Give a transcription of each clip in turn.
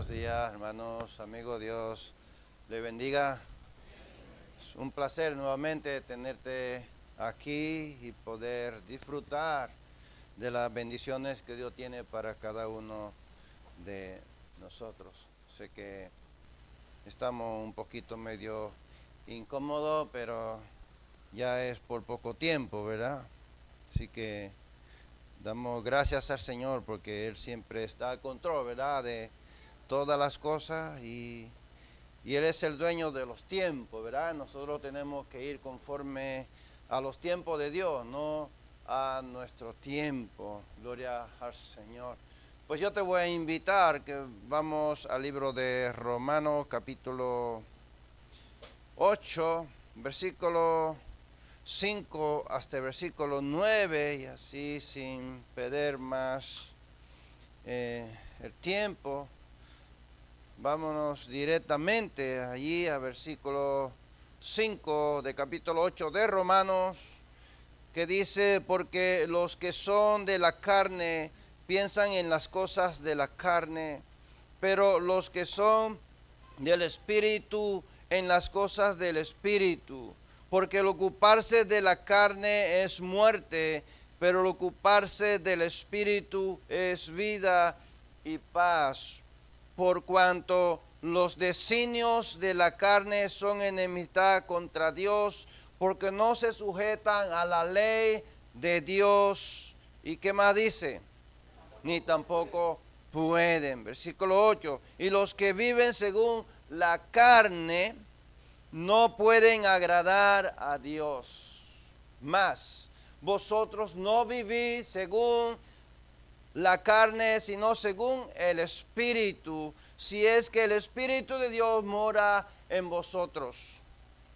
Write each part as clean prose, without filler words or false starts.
Buenos días, hermanos, amigos, Dios le bendiga. Es un placer nuevamente tenerte aquí y poder disfrutar de las bendiciones que Dios tiene para cada uno de nosotros. Sé que estamos un poquito medio incómodos, pero ya es por poco tiempo, ¿verdad? Así que damos gracias al Señor porque Él siempre está al control, ¿verdad? De todas las cosas y Él es el dueño de los tiempos, ¿verdad? Nosotros tenemos que ir conforme a los tiempos de Dios, no a nuestro tiempo. Gloria al Señor. Pues yo te voy a invitar que vamos al libro de Romanos capítulo 8, versículo 5 hasta el versículo 9, y así sin perder más el tiempo. Vámonos directamente allí a versículo 5 de capítulo 8 de Romanos, que dice: porque los que son de la carne piensan en las cosas de la carne, pero los que son del Espíritu en las cosas del Espíritu. Porque el ocuparse de la carne es muerte, pero el ocuparse del Espíritu es vida y paz. Por cuanto los designios de la carne son enemistad contra Dios, porque no se sujetan a la ley de Dios. ¿Y qué más dice? Ni tampoco pueden. Versículo 8. Y los que viven según la carne no pueden agradar a Dios. Mas vosotros no vivís según la carne, sino según el Espíritu, si es que el Espíritu de Dios mora en vosotros.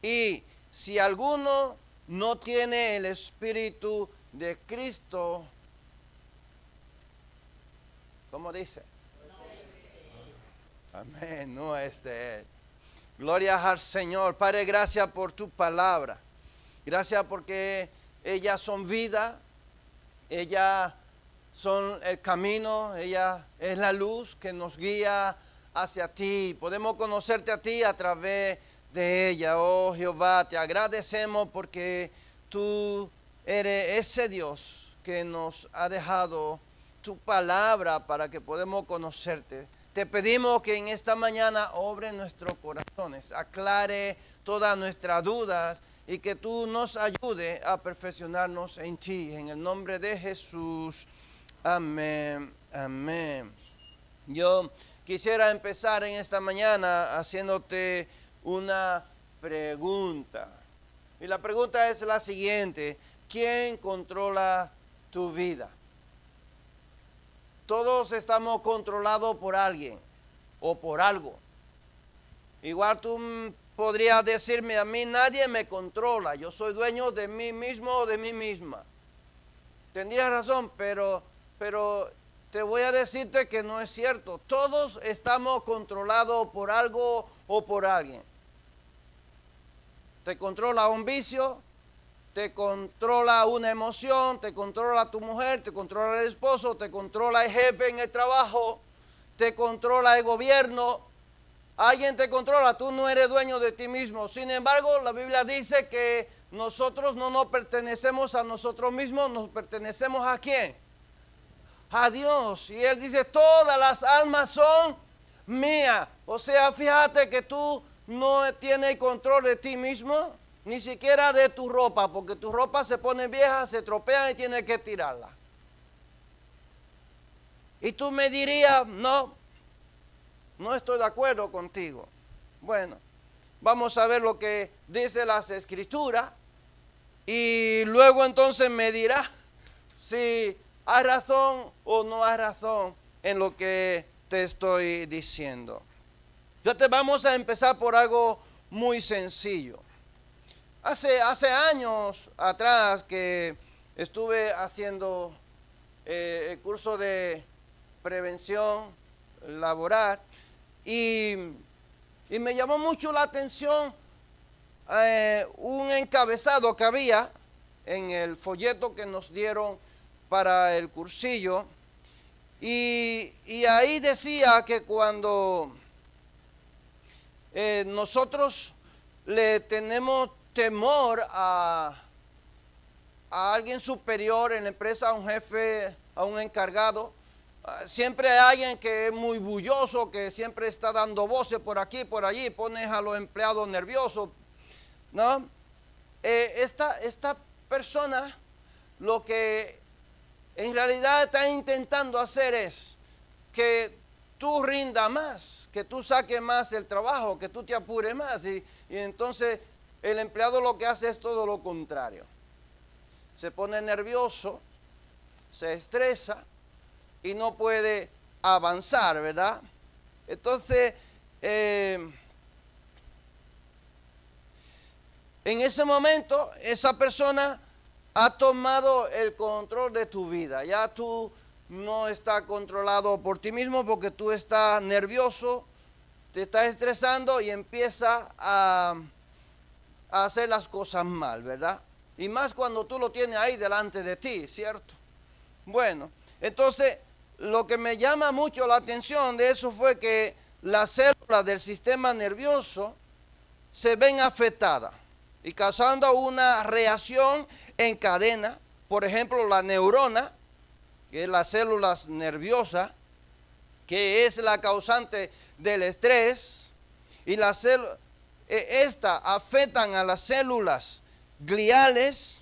Y si alguno no tiene el Espíritu de Cristo, ¿cómo dice? Amén, no es de Él. Gloria al Señor. Padre, gracias por tu palabra. Gracias porque ellas son vida, ellas son el camino, ella es la luz que nos guía hacia ti. Podemos conocerte a ti a través de ella. Oh Jehová, te agradecemos porque tú eres ese Dios que nos ha dejado tu palabra para que podamos conocerte. Te pedimos que en esta mañana obre nuestros corazones, aclare todas nuestras dudas y que tú nos ayudes a perfeccionarnos en ti. En el nombre de Jesús. Amén, amén. Yo quisiera empezar en esta mañana haciéndote una pregunta. Y la pregunta es la siguiente: ¿quién controla tu vida? Todos estamos controlados por alguien o por algo. Igual tú podrías decirme: a mí nadie me controla, yo soy dueño de mí mismo o de mí misma. Tendrías razón, pero te voy a decirte que no es cierto. Todos estamos controlados por algo o por alguien. Te controla un vicio, te controla una emoción, te controla tu mujer, te controla el esposo, te controla el jefe en el trabajo, te controla el gobierno. Alguien te controla, tú no eres dueño de ti mismo. Sin embargo, la Biblia dice que nosotros no nos pertenecemos a nosotros mismos, nos pertenecemos ¿a quién? A Dios. Y Él dice: todas las almas son mías. O sea, fíjate que tú no tienes control de ti mismo, ni siquiera de tu ropa, porque tu ropa se pone vieja, se tropea y tienes que tirarla. Y tú me dirías: no estoy de acuerdo contigo. Bueno, vamos a ver lo que dice las Escrituras y luego entonces me dirá si hay razón o no hay razón en lo que te estoy diciendo. Fíjate, vamos a empezar por algo muy sencillo. Hace años atrás que estuve haciendo el curso de prevención laboral y me llamó mucho la atención un encabezado que había en el folleto que nos dieron para el cursillo, Y ahí decía que cuando nosotros le tenemos temor a alguien superior en la empresa, a un jefe, a un encargado, siempre hay alguien que es muy bulloso, que siempre está dando voces por aquí, por allí, pones a los empleados nerviosos, ¿no? Esta persona lo que en realidad está intentando hacer es que tú rindas más, que tú saques más el trabajo, que tú te apures más. Y entonces el empleado lo que hace es todo lo contrario. Se pone nervioso, se estresa y no puede avanzar, ¿verdad? Entonces, en ese momento, esa persona ha tomado el control de tu vida. Ya tú no estás controlado por ti mismo porque tú estás nervioso, te estás estresando y empieza a hacer las cosas mal, ¿verdad? Y más cuando tú lo tienes ahí delante de ti, ¿cierto? Bueno, entonces lo que me llama mucho la atención de eso fue que las células del sistema nervioso se ven afectadas y causando una reacción en cadena. Por ejemplo, la neurona, que es las células nerviosas, que es la causante del estrés, y las células, estas afectan a las células gliales,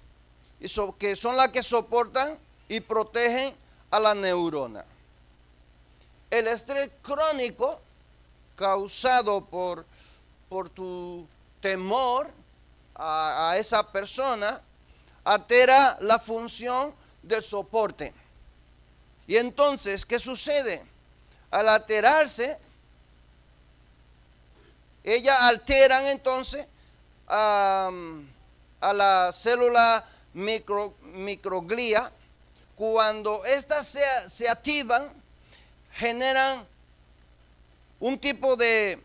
que son las que soportan y protegen a la neurona. El estrés crónico causado por tu temor a esa persona altera la función del soporte. Y entonces, ¿qué sucede? Al alterarse, ellas alteran entonces a la célula microglia. Cuando estas se activan, generan un tipo de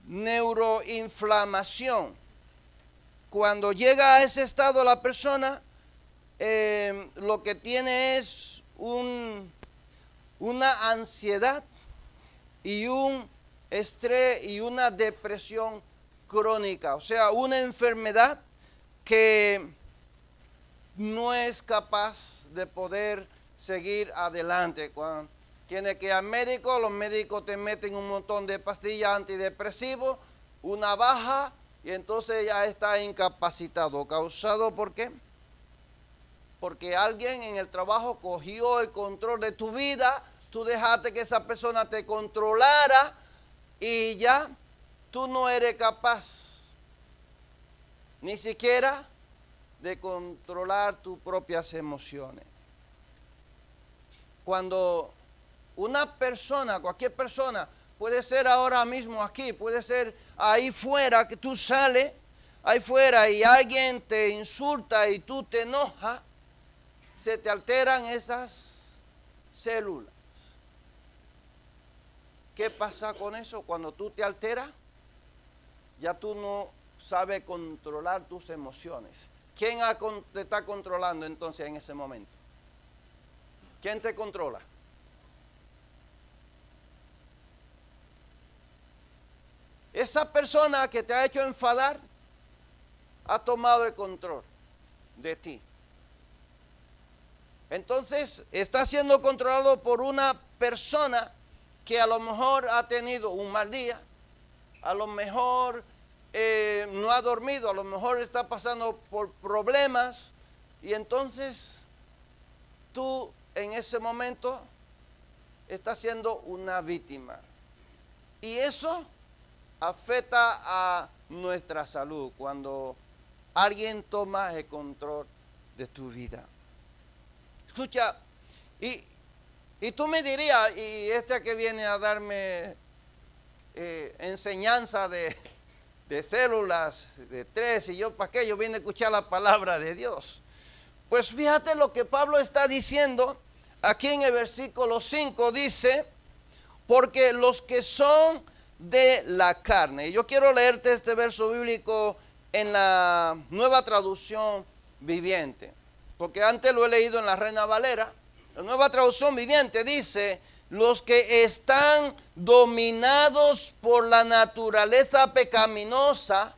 neuroinflamación. Cuando llega a ese estado la persona, lo que tiene es una ansiedad y un estrés y una depresión crónica, o sea, una enfermedad que no es capaz de poder seguir adelante. Cuando tiene que ir al médico, los médicos te meten un montón de pastillas antidepresivos, una baja, y entonces ya está incapacitado. ¿Causado por qué? Porque alguien en el trabajo cogió el control de tu vida, tú dejaste que esa persona te controlara y ya tú no eres capaz ni siquiera de controlar tus propias emociones. Cuando una persona, cualquier persona, puede ser ahora mismo aquí, puede ser ahí fuera, que tú sales ahí fuera y alguien te insulta y tú te enojas, se te alteran esas células. ¿Qué pasa con eso? Cuando tú te alteras, ya tú no sabes controlar tus emociones. ¿Quién te está controlando entonces en ese momento? ¿Quién te controla? Esa persona que te ha hecho enfadar ha tomado el control de ti. Entonces está siendo controlado por una persona que a lo mejor ha tenido un mal día, a lo mejor no ha dormido, a lo mejor está pasando por problemas, y entonces tú en ese momento estás siendo una víctima. Y eso afecta a nuestra salud cuando alguien toma el control de tu vida. Escucha, y tú me dirías, y que viene a darme enseñanza de células, de tres, y yo, ¿para qué? Yo vine a escuchar la palabra de Dios. Pues fíjate lo que Pablo está diciendo aquí en el versículo 5, dice, porque los que son de la carne. Y yo quiero leerte este verso bíblico en la Nueva Traducción Viviente, porque antes lo he leído en la Reina Valera, La Nueva Traducción Viviente dice, los que están dominados por la naturaleza pecaminosa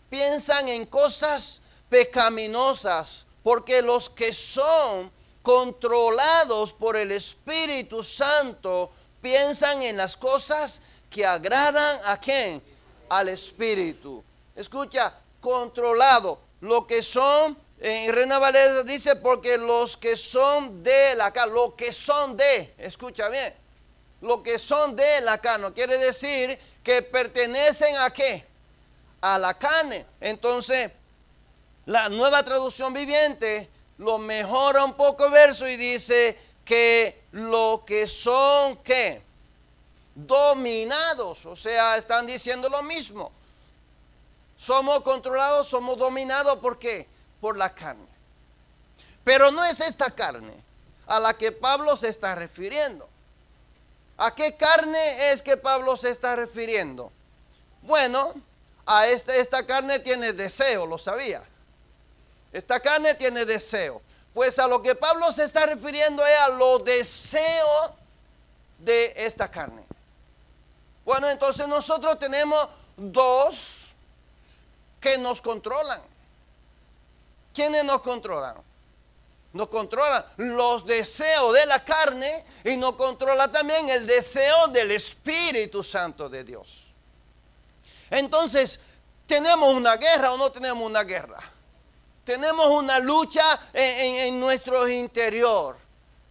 piensan en cosas pecaminosas, porque los que son controlados por el Espíritu Santo piensan en las cosas que agradan ¿a quién? Al Espíritu. Escucha, controlado. Lo que son, en Reina Valera dice, porque los que son de la carne, lo que son de, escucha bien, lo que son de la carne, quiere decir que pertenecen ¿a qué? A la carne. Entonces, la Nueva Traducción Viviente lo mejora un poco el verso y dice que lo que son, ¿qué? Dominados, o sea, están diciendo lo mismo. Somos controlados, somos dominados, ¿por qué? Por la carne. Pero no es esta carne a la que Pablo se está refiriendo. ¿A qué carne es que Pablo se está refiriendo? Bueno, a esta carne tiene deseo, lo sabía. Esta carne tiene deseo. Pues a lo que Pablo se está refiriendo es a los deseos de esta carne. Bueno, entonces nosotros tenemos dos que nos controlan. ¿Quiénes nos controlan? Nos controlan los deseos de la carne y nos controla también el deseo del Espíritu Santo de Dios. Entonces, ¿tenemos una guerra o no tenemos una guerra? Tenemos una lucha en nuestro interior.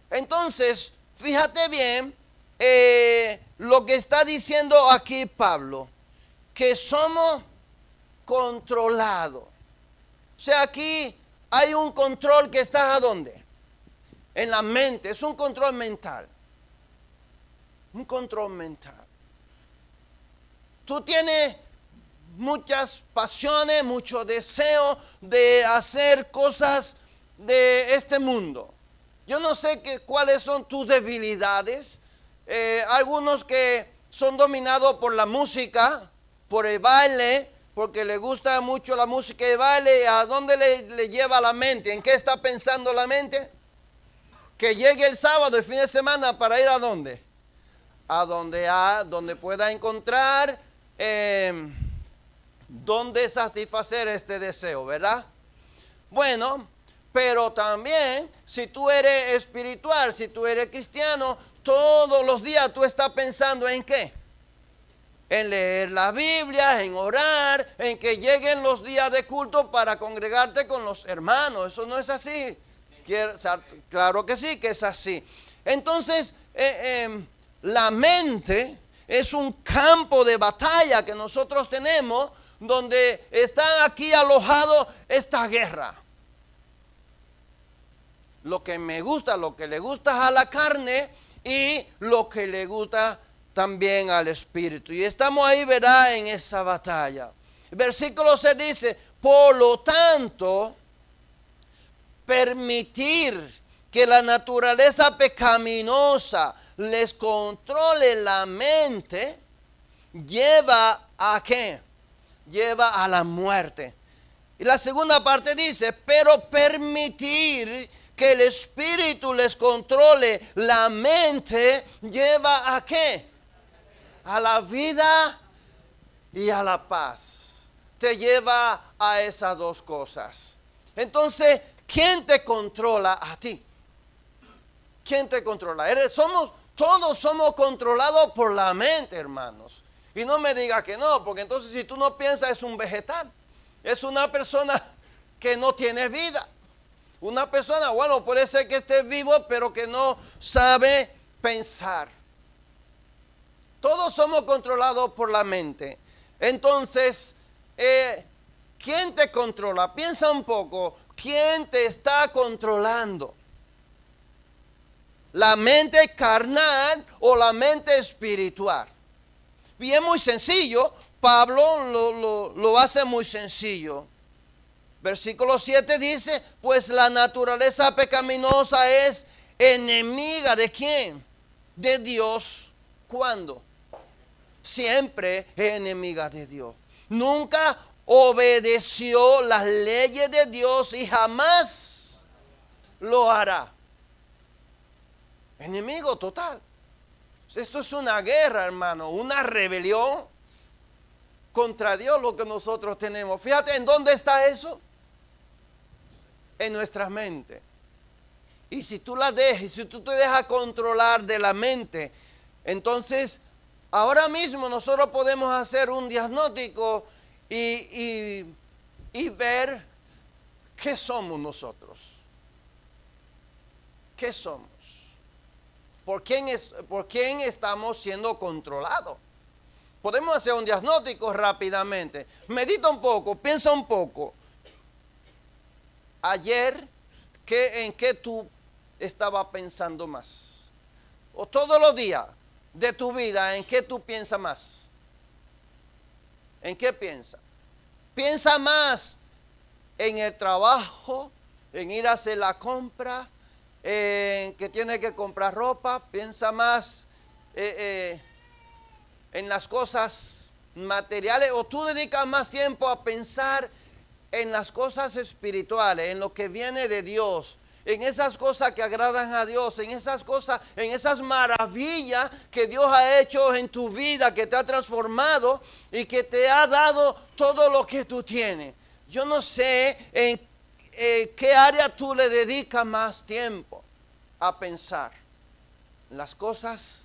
Entonces, fíjate bien lo que está diciendo aquí Pablo, que somos controlados. O sea, aquí hay un control que está ¿a dónde? En la mente, es un control mental. Un control mental. Tú tienes muchas pasiones, mucho deseo de hacer cosas de este mundo. Yo no sé cuáles son tus debilidades. Algunos que son dominados por la música, por el baile, porque le gusta mucho la música y el baile. ¿A dónde le lleva la mente? ¿En qué está pensando la mente? Que llegue el sábado, el fin de semana, para ir ¿a dónde? A donde pueda encontrar dónde satisfacer este deseo, ¿verdad? Bueno, pero también si tú eres espiritual, si tú eres cristiano, todos los días tú estás pensando ¿en qué? En leer la Biblia, en orar, en que lleguen los días de culto para congregarte con los hermanos. Eso no es así. Claro que sí, que es así. Entonces, la mente es un campo de batalla que nosotros tenemos, donde está aquí alojado esta guerra. Lo que me gusta, lo que le gusta a la carne y lo que le gusta también al Espíritu. Y estamos ahí, ¿verdad?, en esa batalla. El versículo 6 dice, por lo tanto, permitir que la naturaleza pecaminosa les controle la mente, lleva ¿a qué? Lleva a la muerte. Y la segunda parte dice, pero permitir que el Espíritu les controle la mente, lleva ¿a qué? A la vida y a la paz. Te lleva a esas dos cosas. Entonces, ¿quién te controla a ti? ¿Quién te controla? Todos somos controlados por la mente, hermanos. Y no me diga que no, porque entonces si tú no piensas es un vegetal. Es una persona que no tiene vida. Una persona, bueno, puede ser que esté vivo, pero que no sabe pensar. Todos somos controlados por la mente. Entonces, ¿quién te controla? Piensa un poco. ¿Quién te está controlando? ¿La mente carnal o la mente espiritual? Y es muy sencillo. Pablo lo hace muy sencillo. Versículo 7 dice, pues la naturaleza pecaminosa es enemiga ¿de quién? De Dios. ¿Cuándo? Siempre es enemiga de Dios. Nunca obedeció las leyes de Dios y jamás lo hará. Enemigo total. Esto es una guerra, hermano, una rebelión contra Dios lo que nosotros tenemos. Fíjate en dónde está eso. En nuestra mente. Y si tú la dejas, si tú te dejas controlar de la mente, entonces ahora mismo nosotros podemos hacer un diagnóstico y ver qué somos nosotros. ¿Qué somos? ¿Por quién estamos siendo controlados? Podemos hacer un diagnóstico rápidamente. Medita un poco, piensa un poco. Ayer, ¿en qué tú estabas pensando más? O todos los días de tu vida, ¿en qué tú piensas más? ¿En qué piensas? Piensa más en el trabajo, en ir a hacer la compra, en que tienes que comprar ropa. Piensa más en las cosas materiales, o tú dedicas más tiempo a pensar en las cosas espirituales, en lo que viene de Dios, en esas cosas que agradan a Dios, en esas cosas, en esas maravillas que Dios ha hecho en tu vida, que te ha transformado y que te ha dado todo lo que tú tienes. Yo no sé en qué área tú le dedicas más tiempo a pensar en las cosas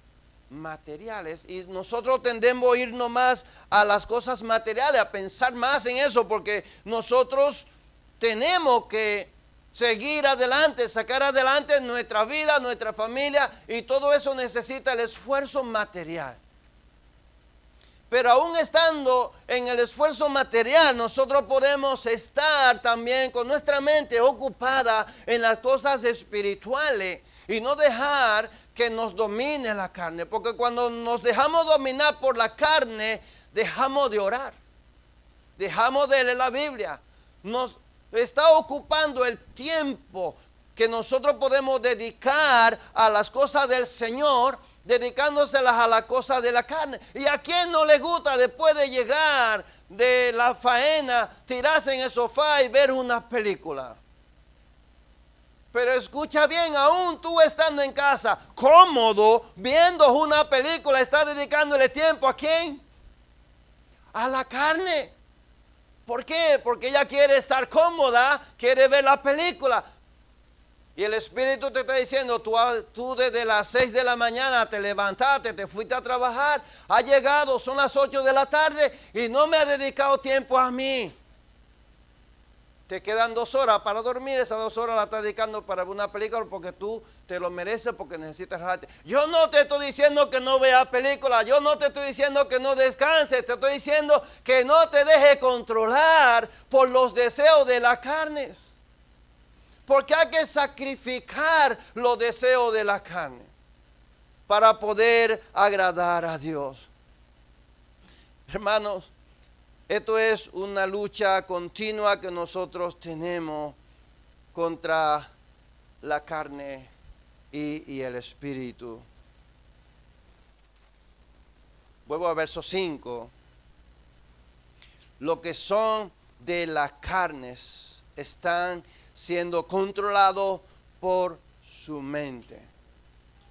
materiales, y nosotros tendemos a irnos más a las cosas materiales, a pensar más en eso, porque nosotros tenemos que seguir adelante, sacar adelante nuestra vida, nuestra familia, y todo eso necesita el esfuerzo material. Pero aún estando en el esfuerzo material, nosotros podemos estar también con nuestra mente ocupada en las cosas espirituales y no dejar que nos domine la carne. Porque cuando nos dejamos dominar por la carne, dejamos de orar, dejamos de leer la Biblia. Nos está ocupando el tiempo que nosotros podemos dedicar a las cosas del Señor, dedicándoselas a las cosas de la carne. ¿Y a quién no le gusta después de llegar de la faena tirarse en el sofá y ver una película? Pero escucha bien, aún tú estando en casa, cómodo, viendo una película, estás dedicándole tiempo ¿a quién? A la carne. ¿Por qué? Porque ella quiere estar cómoda, quiere ver la película. Y el Espíritu te está diciendo, tú desde las 6 de la mañana te levantaste, te fuiste a trabajar, ha llegado, son las 8 de la tarde y no me ha dedicado tiempo a mí. Te quedan 2 horas para dormir, esas 2 horas las estás dedicando para una película porque tú te lo mereces, porque necesitas relajarte. Yo no te estoy diciendo que no veas películas, yo no te estoy diciendo que no descanses, te estoy diciendo que no te dejes controlar por los deseos de la carne. Porque hay que sacrificar los deseos de la carne para poder agradar a Dios. Hermanos, esto es una lucha continua que nosotros tenemos contra la carne y el espíritu. Vuelvo al verso 5. Lo que son de las carnes están siendo controlados por su mente.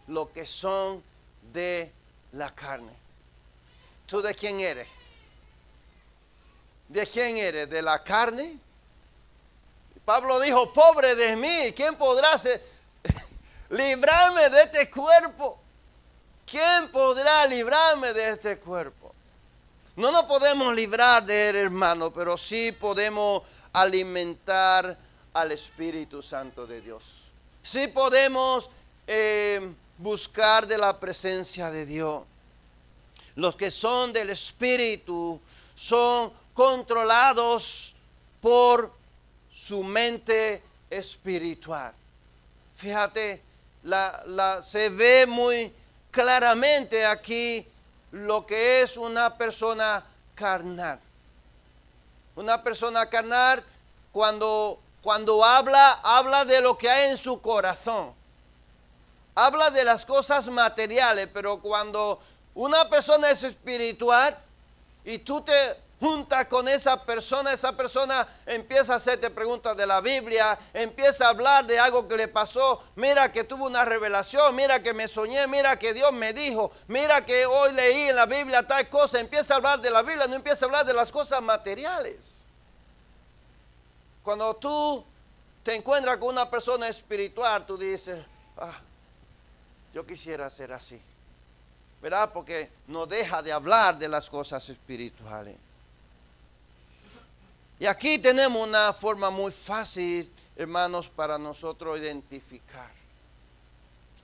Lo que son de la carne. ¿Tú de quién eres? ¿De quién eres? ¿De la carne? Pablo dijo, pobre de mí, ¿quién podrá librarme de este cuerpo? ¿Quién podrá librarme de este cuerpo? No nos podemos librar de él, hermano, pero sí podemos alimentar al Espíritu Santo de Dios. Sí podemos buscar de la presencia de Dios. Los que son del Espíritu son controlados por su mente espiritual. Fíjate, se ve muy claramente aquí lo que es una persona carnal. Una persona carnal cuando habla de lo que hay en su corazón. Habla de las cosas materiales, pero cuando una persona es espiritual y tú te junta con esa persona empieza a hacerte preguntas de la Biblia, empieza a hablar de algo que le pasó, mira que tuvo una revelación, mira que me soñé, mira que Dios me dijo, mira que hoy leí en la Biblia tal cosa, empieza a hablar de la Biblia, no empieza a hablar de las cosas materiales. Cuando tú te encuentras con una persona espiritual, tú dices, yo quisiera ser así, ¿verdad? Porque no deja de hablar de las cosas espirituales. Y aquí tenemos una forma muy fácil, hermanos, para nosotros identificar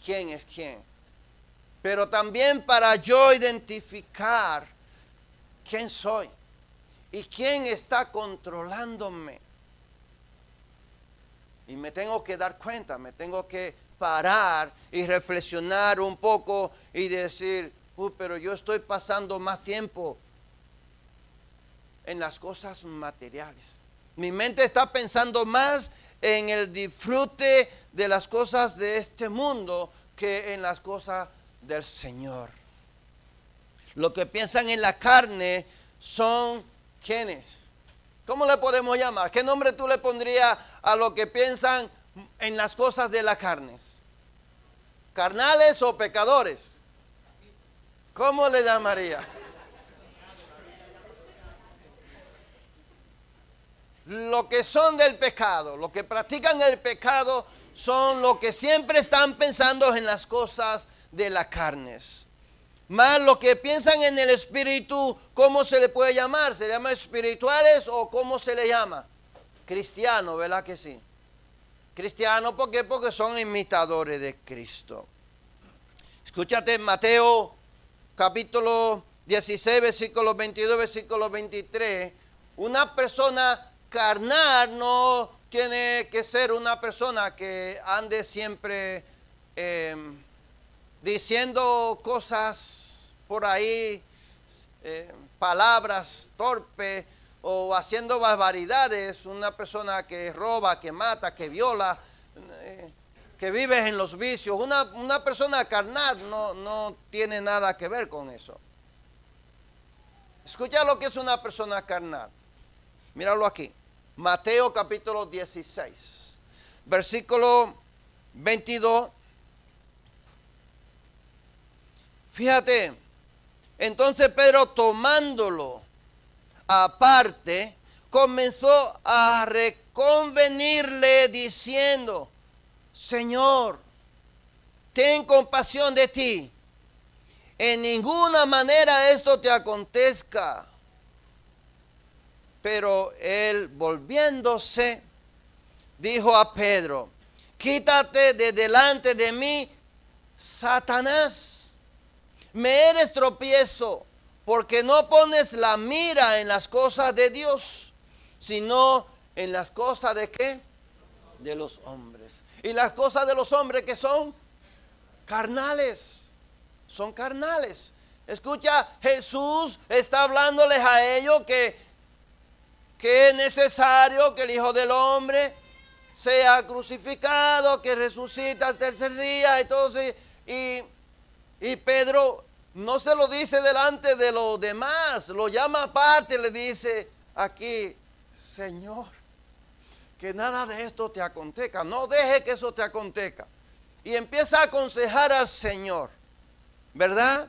quién es quién. Pero también para yo identificar quién soy y quién está controlándome. Y me tengo que dar cuenta, me tengo que parar y reflexionar un poco y decir, pero yo estoy pasando más tiempo en las cosas materiales. Mi mente está pensando más en el disfrute de las cosas de este mundo que en las cosas del Señor. Lo que piensan en la carne son ¿quiénes? ¿Cómo le podemos llamar? ¿Qué nombre tú le pondrías a lo que piensan en las cosas de la carne? ¿Carnales o pecadores? ¿Cómo le llamaría? Lo que son del pecado, los que practican el pecado son los que siempre están pensando en las cosas de las carnes. Más los que piensan en el espíritu, ¿cómo se le puede llamar? ¿Se le llama espirituales o cómo se le llama? Cristiano, ¿verdad que sí? Cristiano, ¿por qué? Porque son imitadores de Cristo. Escúchate Mateo capítulo 16, versículo 22, versículo 23. Una persona carnal no tiene que ser una persona que ande siempre diciendo cosas por ahí, palabras torpes o haciendo barbaridades. Una persona que roba, que mata, que viola, que vive en los vicios. Una persona carnal no tiene nada que ver con eso. Escucha lo que es una persona carnal. Míralo aquí. Mateo capítulo 16, versículo 22. Fíjate, entonces Pedro tomándolo aparte, comenzó a reconvenirle diciendo, Señor, ten compasión de ti, en ninguna manera esto te acontezca. Pero él volviéndose, dijo a Pedro, quítate de delante de mí, Satanás, me eres tropiezo, porque no pones la mira en las cosas de Dios, sino en las cosas de ¿qué? De los hombres. Y las cosas de los hombres que son carnales, son carnales. Escucha, Jesús está hablándoles a ellos que es necesario que el Hijo del Hombre sea crucificado, que resucita al tercer día. Entonces, y Pedro no se lo dice delante de los demás, lo llama aparte, le dice aquí, Señor, que nada de esto te acontezca, no deje que eso te acontezca. Y empieza a aconsejar al Señor, ¿verdad?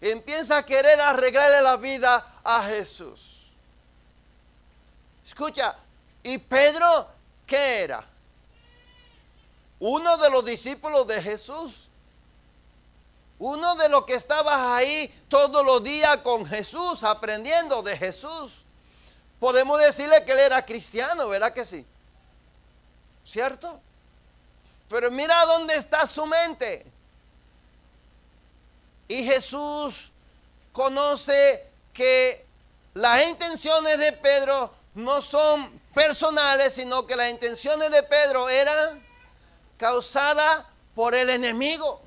Y empieza a querer arreglarle la vida a Jesús. Escucha, ¿y Pedro qué era? Uno de los discípulos de Jesús. Uno de los que estaba ahí todos los días con Jesús, aprendiendo de Jesús. Podemos decirle que él era cristiano, ¿verdad que sí? ¿Cierto? Pero mira dónde está su mente. Y Jesús conoce que las intenciones de Pedro no son personales, sino que las intenciones de Pedro eran causadas por el enemigo.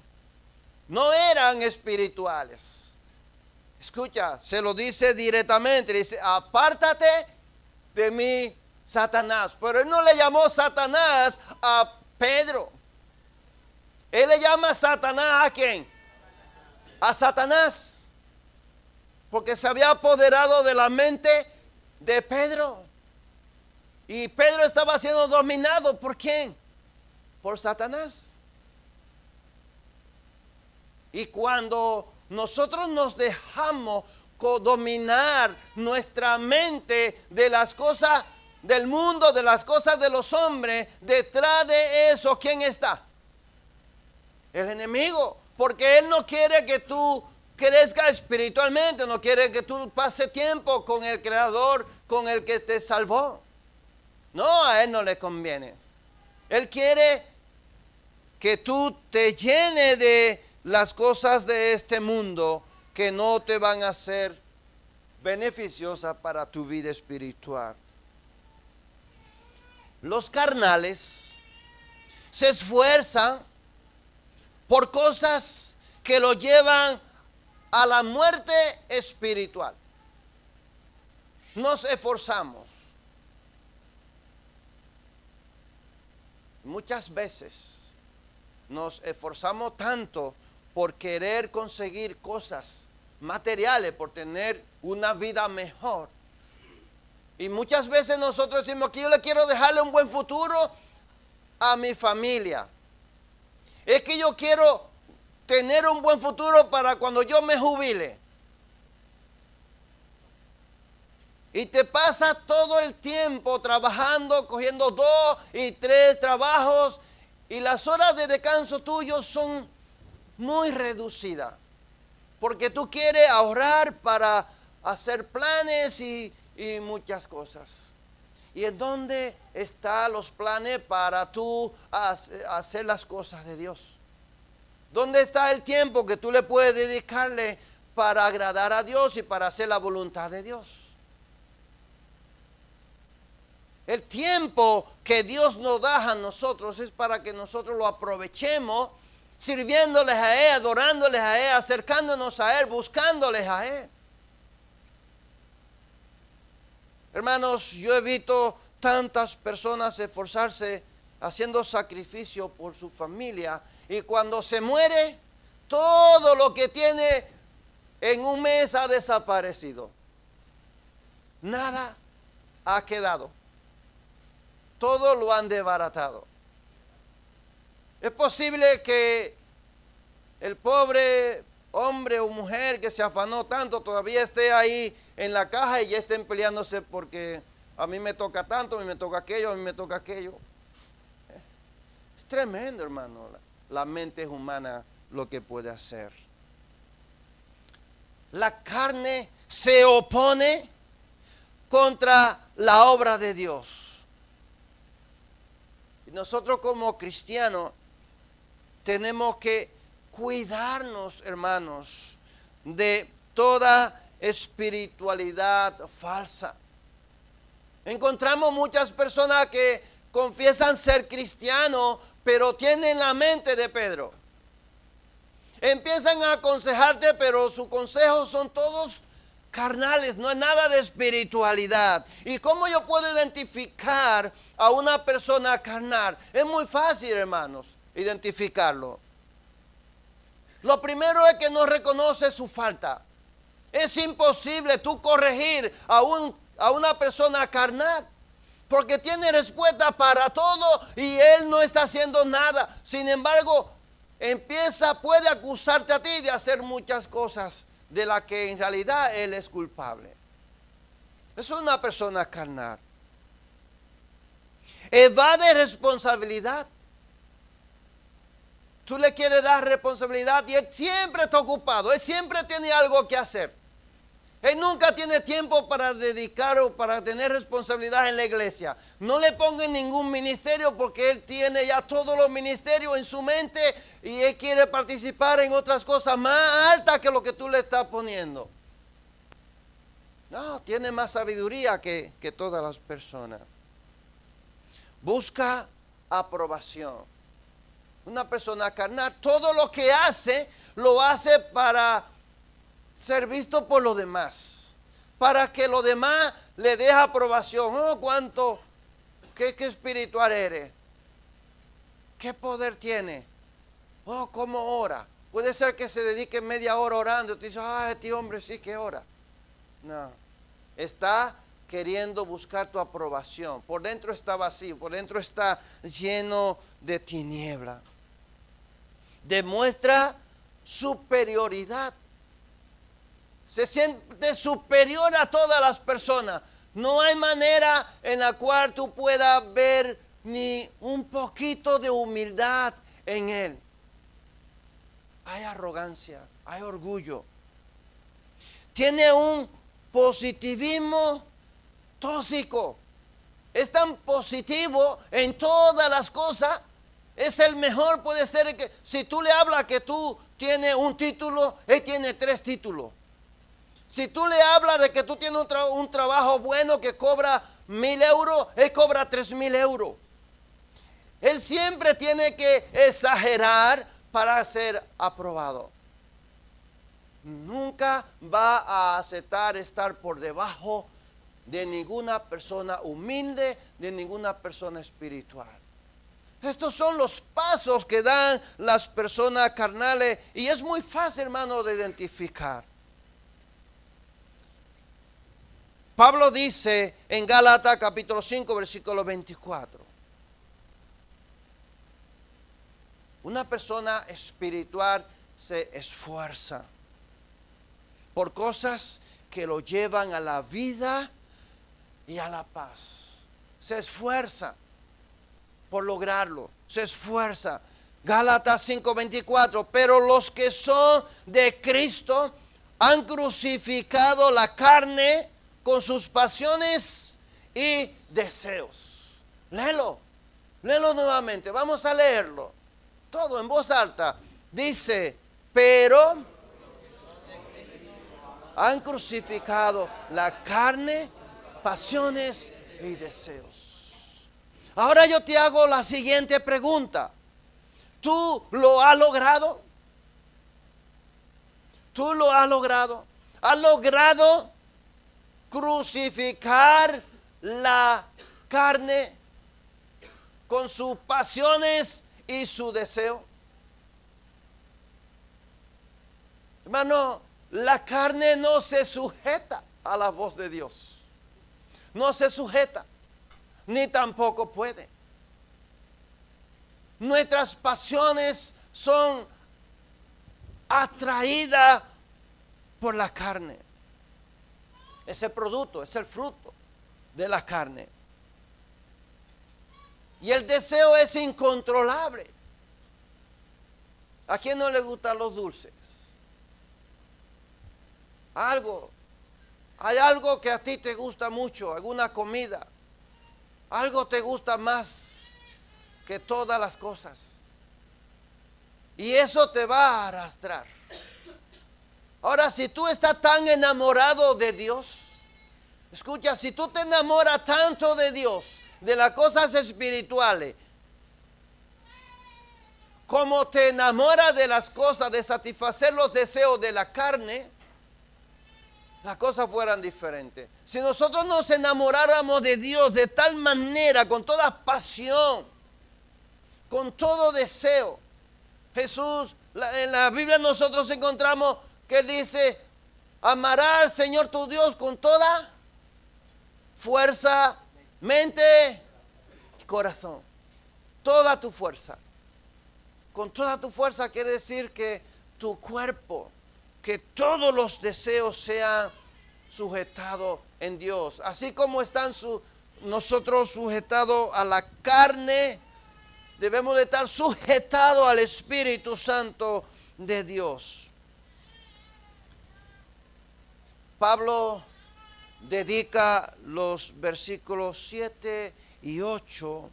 No eran espirituales. Escucha, se lo dice directamente, dice, apártate de mí, Satanás. Pero él no le llamó Satanás a Pedro. Él le llama Satanás ¿a quién? A Satanás. porque se había apoderado de la mente de Pedro. Y Pedro estaba siendo dominado, ¿por quién? Por Satanás. Y cuando nosotros nos dejamos dominar nuestra mente de las cosas del mundo, de las cosas de los hombres, detrás de eso, ¿quién está? El enemigo, porque él no quiere que tú crezcas espiritualmente, no quiere que tú pases tiempo con el Creador, con el que te salvó. No, a él no le conviene. Él quiere que tú te llenes de las cosas de este mundo que no te van a ser beneficiosas para tu vida espiritual. Los carnales se esfuerzan por cosas que lo llevan a la muerte espiritual. Nos esforzamos. Muchas veces nos esforzamos tanto por querer conseguir cosas materiales, por tener una vida mejor. Y muchas veces nosotros decimos que yo le quiero dejarle un buen futuro a mi familia. Es que yo quiero tener un buen futuro para cuando yo me jubile. Y te pasa todo el tiempo trabajando, cogiendo 2 y 3 trabajos, y las horas de descanso tuyos son muy reducidas. Porque tú quieres ahorrar para hacer planes y muchas cosas. ¿Y en dónde están los planes para tú hacer las cosas de Dios? ¿Dónde está el tiempo que tú le puedes dedicarle para agradar a Dios y para hacer la voluntad de Dios? El tiempo que Dios nos da a nosotros es para que nosotros lo aprovechemos sirviéndoles a Él, adorándoles a Él, acercándonos a Él, buscándoles a Él. Hermanos, yo he visto tantas personas esforzarse haciendo sacrificio por su familia, y cuando se muere, todo lo que tiene en un mes ha desaparecido. Nada ha quedado. Todo lo han desbaratado. Es posible que el pobre hombre o mujer que se afanó tanto todavía esté ahí en la caja y ya estén peleándose porque a mí me toca tanto, a mí me toca aquello, a mí me toca aquello. Es tremendo, hermano, la mente humana lo que puede hacer. La carne se opone contra la obra de Dios. Y nosotros como cristianos tenemos que cuidarnos, hermanos, de toda espiritualidad falsa. Encontramos muchas personas que confiesan ser cristianos, pero tienen la mente de Pedro. Empiezan a aconsejarte, pero sus consejos son todos carnales, no hay nada de espiritualidad. ¿Y cómo yo puedo identificar a una persona carnal? Es muy fácil, hermanos, identificarlo. Lo primero es que no reconoce su falta. Es imposible tú corregir a una persona carnal, porque tiene respuesta para todo y él no está haciendo nada. Sin embargo, puede acusarte a ti de hacer muchas cosas de las que en realidad él es culpable. Es una persona carnal. Evade responsabilidad. Tú le quieres dar responsabilidad y él siempre está ocupado. Él siempre tiene algo que hacer. Él nunca tiene tiempo para dedicar o para tener responsabilidad en la iglesia. No le ponga en ningún ministerio porque él tiene ya todos los ministerios en su mente y él quiere participar en otras cosas más altas que lo que tú le estás poniendo. No, tiene más sabiduría que todas las personas. Busca aprobación. Una persona carnal, todo lo que hace, lo hace para ser visto por los demás, para que los demás le dé aprobación. Oh, qué espiritual eres, qué poder tiene, oh, cómo ora. Puede ser que se dedique media hora orando y tú dices, este hombre sí que ora. No. Está queriendo buscar tu aprobación. Por dentro está vacío, por dentro está lleno de tiniebla. Demuestra superioridad. Se siente superior a todas las personas. No hay manera en la cual tú puedas ver ni un poquito de humildad en él. Hay arrogancia, hay orgullo. Tiene un positivismo tóxico. Es tan positivo en todas las cosas. Es el mejor, puede ser que si tú le hablas que tú tienes un título, él tiene 3 títulos. Si tú le hablas de que tú tienes un trabajo bueno que cobra 1,000 euros, él cobra 3,000 euros. Él siempre tiene que exagerar para ser aprobado. Nunca va a aceptar estar por debajo de ninguna persona humilde, de ninguna persona espiritual. Estos son los pasos que dan las personas carnales y es muy fácil, hermano, de identificar. Pablo dice en Gálatas capítulo 5, versículo 24. Una persona espiritual se esfuerza por cosas que lo llevan a la vida y a la paz. Se esfuerza por lograrlo, se esfuerza. Gálatas 5:24, pero los que son de Cristo han crucificado la carne con sus pasiones y deseos. Léelo nuevamente, vamos a leerlo. Todo en voz alta. Dice, pero han crucificado la carne, pasiones y deseos. Ahora yo te hago la siguiente pregunta. ¿Tú lo has logrado? ¿Tú lo has logrado? ¿Has logrado crucificar la carne con sus pasiones y su deseo? Hermano, la carne no se sujeta a la voz de Dios. No se sujeta, ni tampoco puede. Nuestras pasiones son atraídas por la carne. Es el producto, es el fruto de la carne. Y el deseo es incontrolable. ¿A quién no le gustan los dulces? Hay algo que a ti te gusta mucho, alguna comida. Algo te gusta más que todas las cosas. Y eso te va a arrastrar. Ahora, si tú estás tan enamorado de Dios, escucha, si tú te enamoras tanto de Dios, de las cosas espirituales, como te enamoras de las cosas, de satisfacer los deseos de la carne, las cosas fueran diferentes. Si nosotros nos enamoráramos de Dios de tal manera, con toda pasión, con todo deseo, Jesús, en la Biblia nosotros encontramos que dice, amarás al Señor tu Dios con toda fuerza, mente y corazón. Toda tu fuerza. Con toda tu fuerza quiere decir que tu cuerpo, que todos los deseos sean sujetados en Dios. Así como están nosotros sujetados a la carne, debemos de estar sujetados al Espíritu Santo de Dios. Pablo dedica los versículos 7 y 8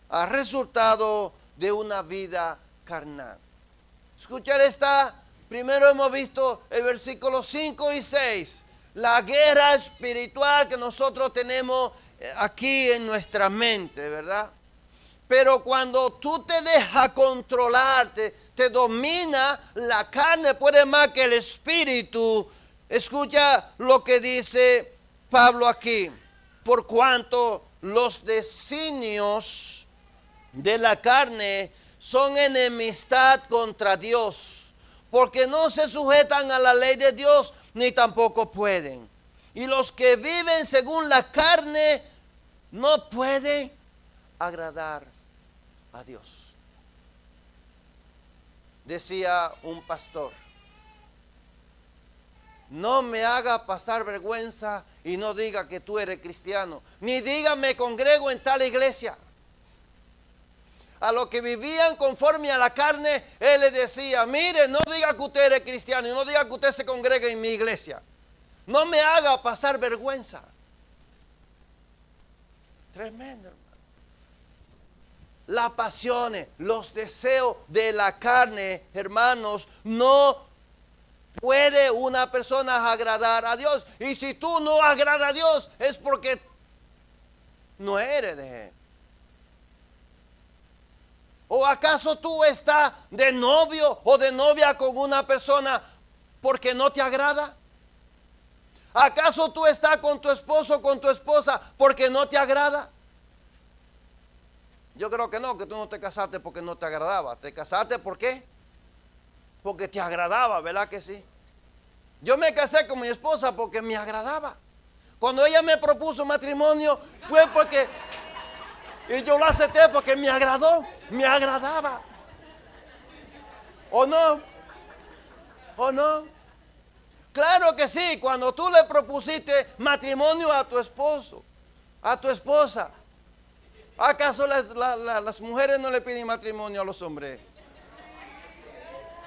al resultado de una vida carnal. Escuchar esta, primero hemos visto el versículo 5 y 6, la guerra espiritual que nosotros tenemos aquí en nuestra mente, ¿verdad? Pero cuando tú te dejas controlar, te domina la carne, puede más que el espíritu. Escucha lo que dice Pablo aquí. Por cuanto los designios de la carne son enemistad contra Dios, porque no se sujetan a la ley de Dios, ni tampoco pueden. Y los que viven según la carne no pueden agradar a Dios. Decía un pastor: no me haga pasar vergüenza y no diga que tú eres cristiano, ni diga me congrego en tal iglesia. A los que vivían conforme a la carne, él les decía: mire, no diga que usted es cristiano y no diga que usted se congregue en mi iglesia. No me haga pasar vergüenza. Tremendo, hermano. Las pasiones, los deseos de la carne, hermanos, no puede una persona agradar a Dios. Y si tú no agradas a Dios, es porque no eres de Él. ¿O acaso tú estás de novio o de novia con una persona porque no te agrada? ¿Acaso tú estás con tu esposo o con tu esposa porque no te agrada? Yo creo que no, que tú no te casaste porque no te agradaba. ¿Te casaste por qué? Porque te agradaba, ¿verdad que sí? Yo me casé con mi esposa porque me agradaba. Cuando ella me propuso matrimonio fue porque... Y yo lo acepté porque me agradó, me agradaba. ¿O no? ¿O no? Claro que sí, cuando tú le propusiste matrimonio a tu esposo, a tu esposa, ¿acaso las mujeres no le piden matrimonio a los hombres?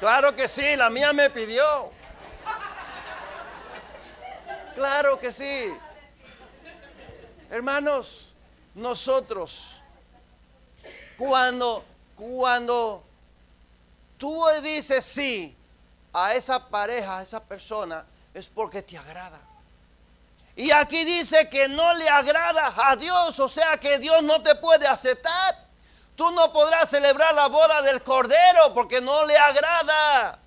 Claro que sí, la mía me pidió. Claro que sí. Hermanos, nosotros, cuando tú dices sí a esa pareja, a esa persona, es porque te agrada. Y aquí dice que no le agrada a Dios, o sea que Dios no te puede aceptar. Tú no podrás celebrar la boda del Cordero porque no le agrada.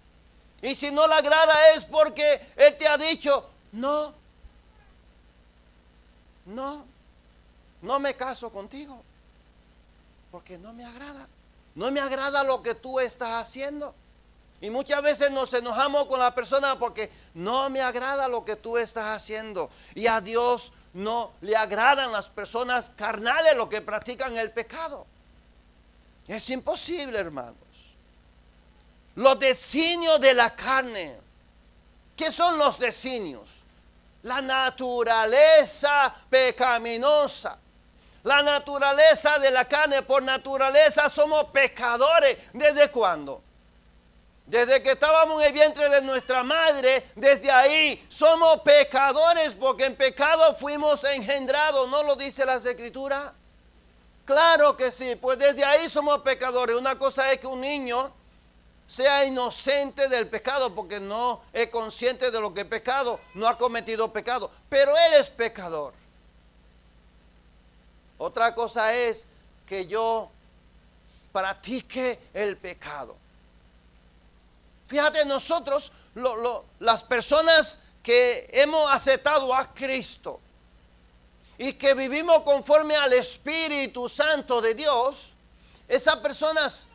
Y si no le agrada es porque Él te ha dicho: no me caso contigo porque no me agrada. No me agrada lo que tú estás haciendo. Y muchas veces nos enojamos con la persona porque no me agrada lo que tú estás haciendo. Y a Dios no le agradan las personas carnales, los que practican el pecado. Es imposible, hermanos. Los designios de la carne. ¿Qué son los designios? La naturaleza pecaminosa. La naturaleza de la carne, por naturaleza somos pecadores. ¿Desde cuándo? Desde que estábamos en el vientre de nuestra madre, desde ahí somos pecadores, porque en pecado fuimos engendrados. ¿No lo dice las Escrituras? Claro que sí, pues desde ahí somos pecadores. Una cosa es que un niño sea inocente del pecado, porque no es consciente de lo que es pecado, no ha cometido pecado, pero él es pecador. Otra cosa es que yo practique el pecado. Fíjate, nosotros, las personas que hemos aceptado a Cristo y que vivimos conforme al Espíritu Santo de Dios, esas personas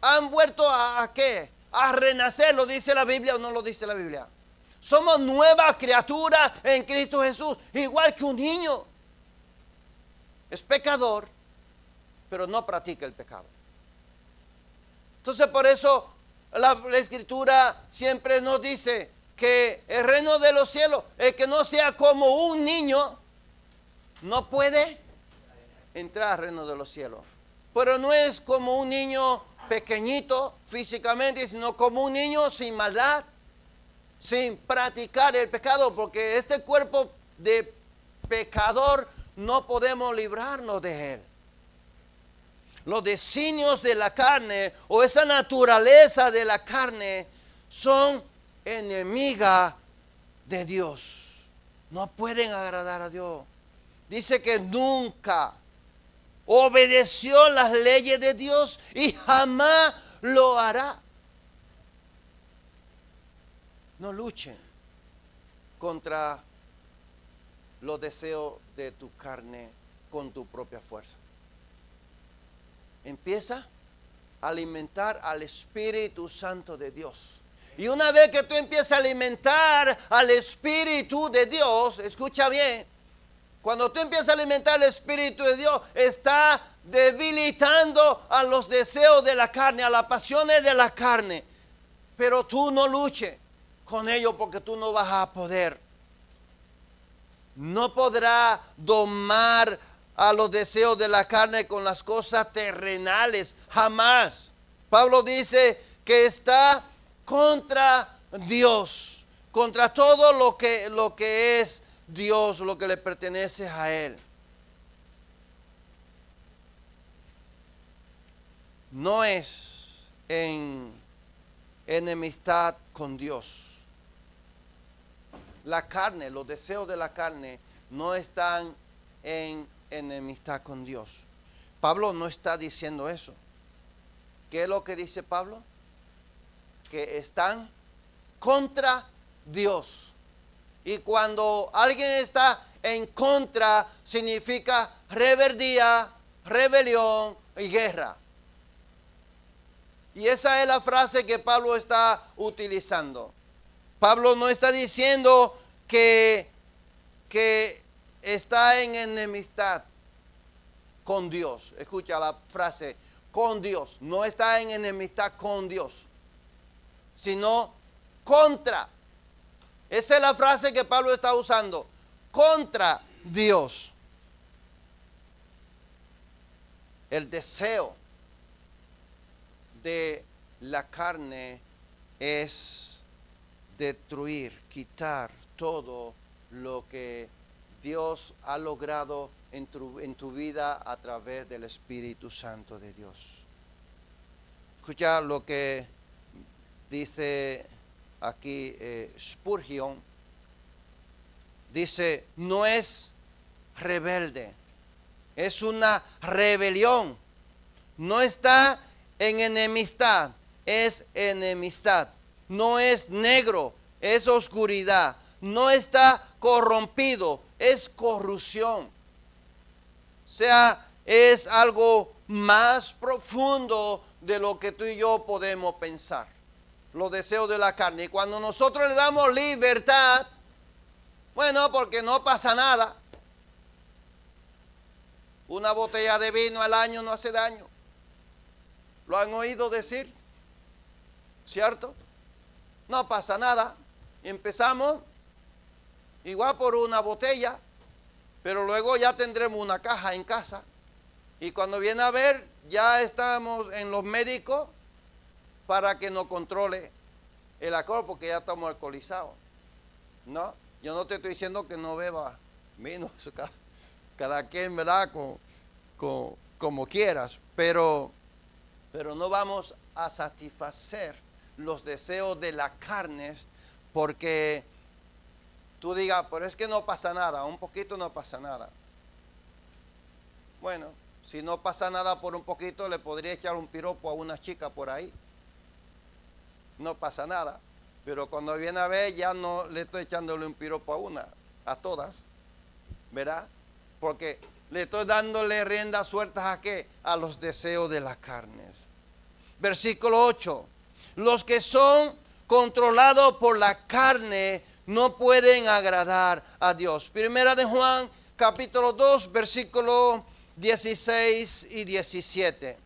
han vuelto ¿a qué? A renacer. ¿Lo dice la Biblia o no lo dice la Biblia? Somos nuevas criaturas en Cristo Jesús, igual que un niño. Es pecador, pero no practica el pecado. Entonces, por eso la Escritura siempre nos dice que el reino de los cielos, el que no sea como un niño, no puede entrar al reino de los cielos. Pero no es como un niño pequeñito físicamente, sino como un niño sin maldad, sin practicar el pecado, porque este cuerpo de pecador no podemos librarnos de él. Los designios de la carne o esa naturaleza de la carne son enemigas de Dios. No pueden agradar a Dios. Dice que nunca obedeció las leyes de Dios y jamás lo hará. No luchen contra los deseos de tu carne con tu propia fuerza. Empieza a alimentar al Espíritu Santo de Dios. Y una vez que tú empiezas a alimentar al Espíritu de Dios, escucha bien, cuando tú empiezas a alimentar el Espíritu de Dios, está debilitando a los deseos de la carne, a las pasiones de la carne. Pero tú no luches con ellos porque tú no vas a poder. No podrá domar a los deseos de la carne con las cosas terrenales, jamás. Pablo dice que está contra Dios, contra todo lo que es Dios, lo que le pertenece a Él. No es en enemistad con Dios. La carne, los deseos de la carne no están en enemistad con Dios. Pablo no está diciendo eso. ¿Qué es lo que dice Pablo? Que están contra Dios. Y cuando alguien está en contra, significa rebeldía, rebelión y guerra. Y esa es la frase que Pablo está utilizando. Pablo no está diciendo que está en enemistad con Dios. Escucha la frase, con Dios. No está en enemistad con Dios, sino contra. Esa es la frase que Pablo está usando, contra Dios. El deseo de la carne es destruir, quitar todo lo que Dios ha logrado en tu vida a través del Espíritu Santo de Dios. Escucha lo que dice aquí Spurgeon. Dice, no es rebelde, es una rebelión. No está en enemistad, es enemistad. No es negro, es oscuridad. No está corrompido, es corrupción. O sea, es algo más profundo de lo que tú y yo podemos pensar. Los deseos de la carne. Y cuando nosotros le damos libertad, bueno, porque no pasa nada. Una botella de vino al año no hace daño. ¿Lo han oído decir? ¿Cierto? No pasa nada. Empezamos igual por una botella, pero luego ya tendremos una caja en casa. Y cuando viene a ver, ya estamos en los médicos para que nos controle el alcohol, porque ya estamos alcoholizados. No, yo no te estoy diciendo que no beba vino, cada quien, ¿verdad? Como quieras, pero no vamos a satisfacer los deseos de la carne, porque tú digas, pero es que no pasa nada, un poquito no pasa nada. Bueno, si no pasa nada por un poquito, le podría echar un piropo a una chica por ahí. No pasa nada, pero cuando viene a ver, ya no le estoy echándole un piropo a una, a todas, ¿verdad? Porque le estoy dándole riendas sueltas ¿a qué? A los deseos de la carne. Versículo 8. Los que son controlados por la carne no pueden agradar a Dios. Primera de Juan, capítulo 2, versículo 16 y 17.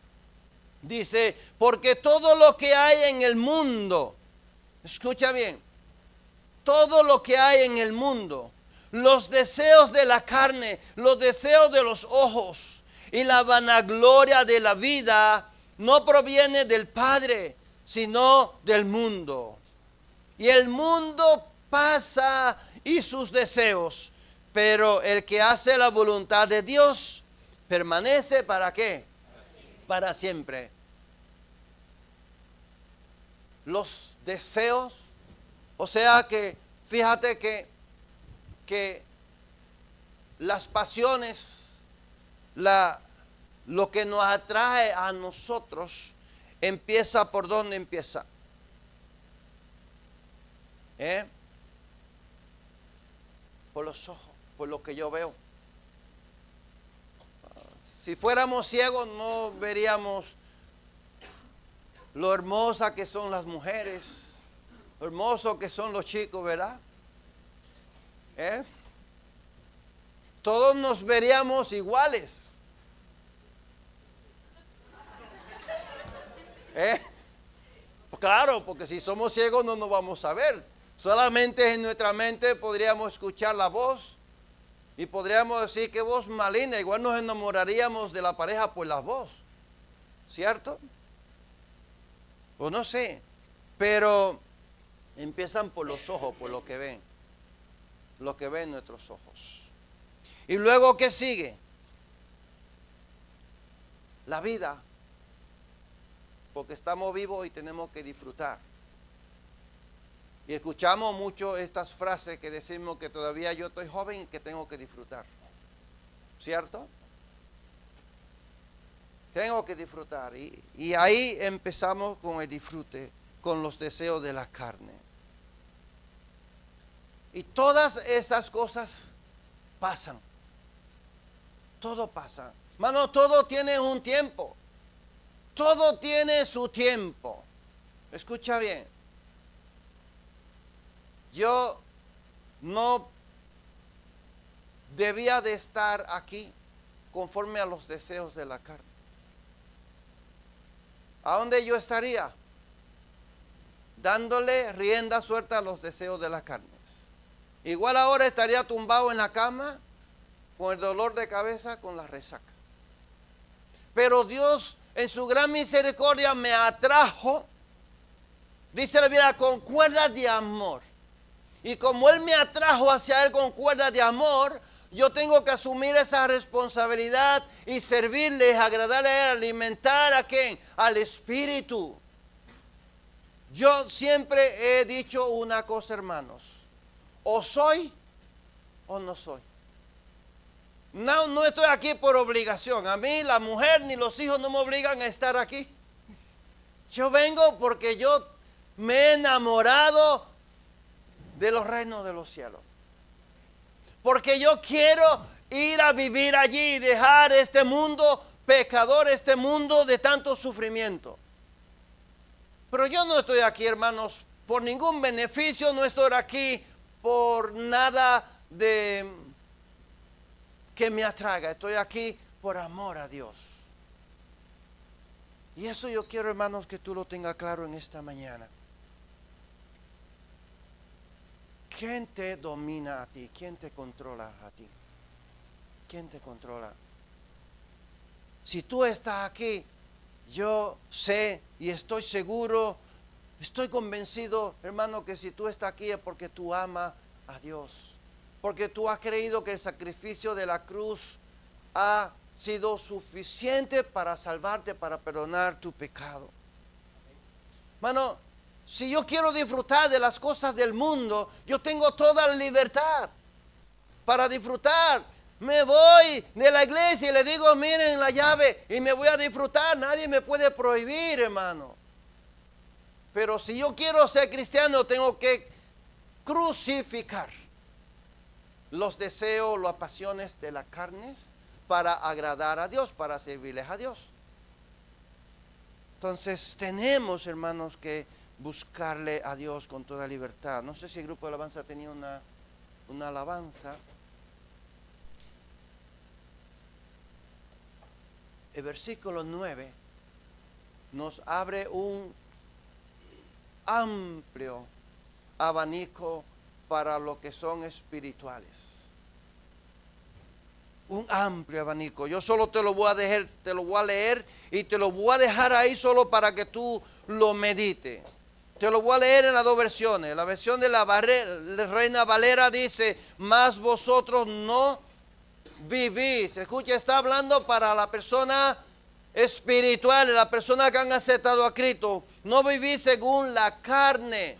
Dice, porque todo lo que hay en el mundo, escucha bien, todo lo que hay en el mundo, los deseos de la carne, los deseos de los ojos y la vanagloria de la vida, no proviene del Padre, sino del mundo. Y el mundo pasa y sus deseos, pero el que hace la voluntad de Dios permanece ¿para qué? Para siempre. Los deseos, o sea que fíjate que las pasiones, lo que nos atrae a nosotros, empieza por dónde empieza. Por los ojos, por lo que yo veo. Si fuéramos ciegos no veríamos lo hermosas que son las mujeres, Hermosos que son los chicos, ¿verdad? Todos nos veríamos iguales. Claro, porque si somos ciegos no nos vamos a ver. Solamente en nuestra mente podríamos escuchar la voz y podríamos decir qué voz más linda. Igual nos enamoraríamos de la pareja por la voz, ¿cierto? O no sé, pero empiezan por los ojos, por lo que ven nuestros ojos. Y luego, ¿qué sigue? La vida, porque estamos vivos y tenemos que disfrutar. Y escuchamos mucho estas frases que decimos que todavía yo estoy joven y que tengo que disfrutar, ¿cierto? Tengo que disfrutar. Y ahí empezamos con el disfrute, con los deseos de la carne. Y todas esas cosas pasan. Todo pasa. Hermano, todo tiene un tiempo. Todo tiene su tiempo. Escucha bien. Yo no debía de estar aquí conforme a los deseos de la carne. ¿A dónde yo estaría? Dándole rienda suelta a los deseos de la carne. Igual ahora estaría tumbado en la cama con el dolor de cabeza, con la resaca. Pero Dios en su gran misericordia me atrajo, dice la Biblia, con cuerdas de amor. Y como Él me atrajo hacia Él con cuerdas de amor, yo tengo que asumir esa responsabilidad y servirle, agradarle a Él, alimentar ¿a quién? Al Espíritu. Yo siempre he dicho una cosa, hermanos. O soy o no soy. No estoy aquí por obligación. A mí la mujer ni los hijos no me obligan a estar aquí. Yo vengo porque yo me he enamorado de los reinos de los cielos. Porque yo quiero ir a vivir allí y dejar este mundo pecador, este mundo de tanto sufrimiento. Pero yo no estoy aquí, hermanos, por ningún beneficio, no estoy aquí por nada de que me atraiga. Estoy aquí por amor a Dios. Y eso yo quiero, hermanos, que tú lo tengas claro en esta mañana. ¿Quién te domina a ti? ¿Quién te controla a ti? ¿Quién te controla? Si tú estás aquí, yo sé y estoy seguro, estoy convencido, hermano, que si tú estás aquí es porque tú amas a Dios. Porque tú has creído que el sacrificio de la cruz ha sido suficiente para salvarte, para perdonar tu pecado. Hermano, si yo quiero disfrutar de las cosas del mundo, yo tengo toda la libertad para disfrutar. Me voy de la iglesia y le digo, miren la llave y me voy a disfrutar. Nadie me puede prohibir, hermano. Pero si yo quiero ser cristiano, tengo que crucificar los deseos, las pasiones de la carne para agradar a Dios, para servirles a Dios. Entonces tenemos, hermanos, que buscarle a Dios con toda libertad. No sé si el grupo de alabanza tenía una alabanza. El versículo 9 nos abre un amplio abanico para lo que son espirituales. Un amplio abanico. Yo solo te lo voy a dejar, te lo voy a leer y te lo voy a dejar ahí solo para que tú lo medites. Te lo voy a leer en las dos versiones. La versión de la Reina Valera dice, mas vosotros no vivís. Escucha, está hablando para la persona espiritual, la persona que han aceptado a Cristo. No vivís según la carne,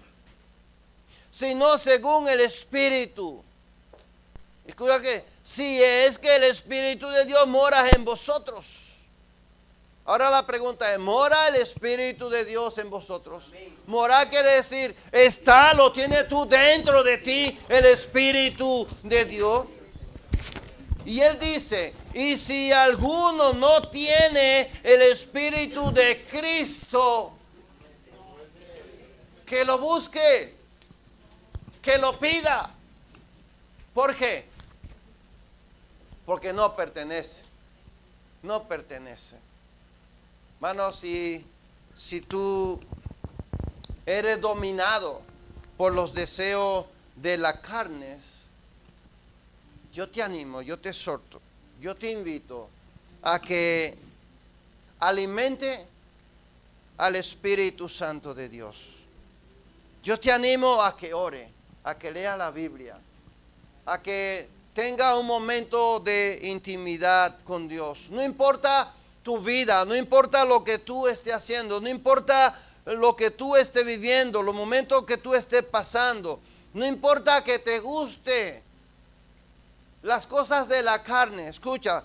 sino según el Espíritu. Escucha que si es que el Espíritu de Dios mora en vosotros. Ahora la pregunta es, ¿mora el Espíritu de Dios en vosotros? Mora quiere decir, lo tienes tú dentro de ti, el Espíritu de Dios. Y él dice, y si alguno no tiene el Espíritu de Cristo, que lo busque, que lo pida. ¿Por qué? Porque no pertenece. No pertenece. Hermano, si tú eres dominado por los deseos de la carne, yo te animo, yo te exhorto, yo te invito a que alimente al Espíritu Santo de Dios. Yo te animo a que ore, a que lea la Biblia, a que tenga un momento de intimidad con Dios. No importa tu vida, no importa lo que tú estés haciendo, no importa lo que tú estés viviendo, los momentos que tú estés pasando, no importa que te guste las cosas de la carne. Escucha,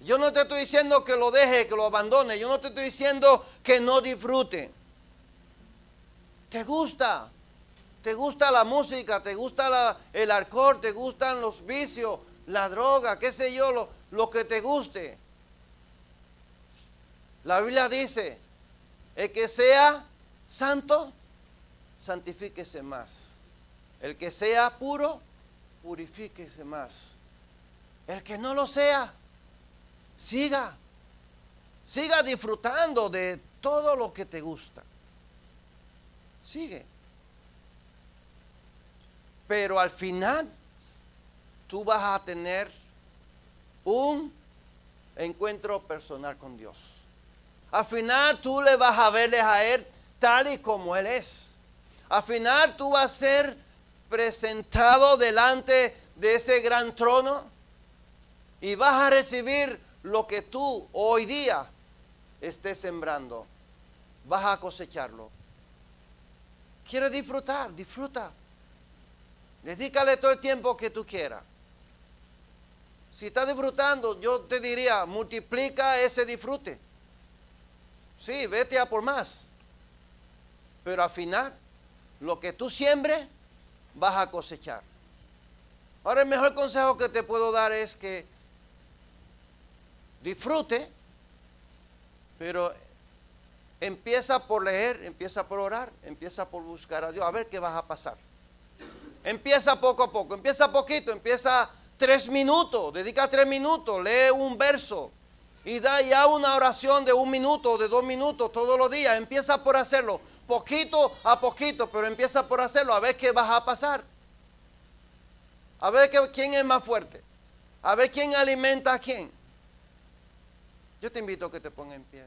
yo no te estoy diciendo que lo deje, que lo abandone, yo no te estoy diciendo que no disfrute. ¿Te gusta? ¿Te gusta la música? ¿Te gusta el alcohol? ¿Te gustan los vicios? La droga, qué sé yo, lo que te guste. La Biblia dice, el que sea santo, santifíquese más. El que sea puro, purifíquese más. El que no lo sea, siga disfrutando de todo lo que te gusta. Sigue. Pero al final, tú vas a tener un encuentro personal con Dios. Al final, tú le vas a verle a Él tal y como Él es. Al final, tú vas a ser presentado delante de ese gran trono y vas a recibir lo que tú hoy día estés sembrando. Vas a cosecharlo. ¿Quieres disfrutar? Disfruta. Dedícale todo el tiempo que tú quieras. Si estás disfrutando, yo te diría, multiplica ese disfrute. Sí, vete a por más. Pero al final, lo que tú siembres, vas a cosechar. Ahora el mejor consejo que te puedo dar es que disfrute, pero empieza por leer, empieza por orar, empieza por buscar a Dios, a ver qué vas a pasar. Empieza poco a poco, empieza poquito, empieza 3 minutos, dedica 3 minutos, lee un verso y da ya una oración de 1 minuto, de 2 minutos todos los días. Empieza por hacerlo, poquito a poquito, pero empieza por hacerlo, a ver qué vas a pasar. A ver quién es más fuerte, a ver quién alimenta a quién. Yo te invito a que te pongas en pie.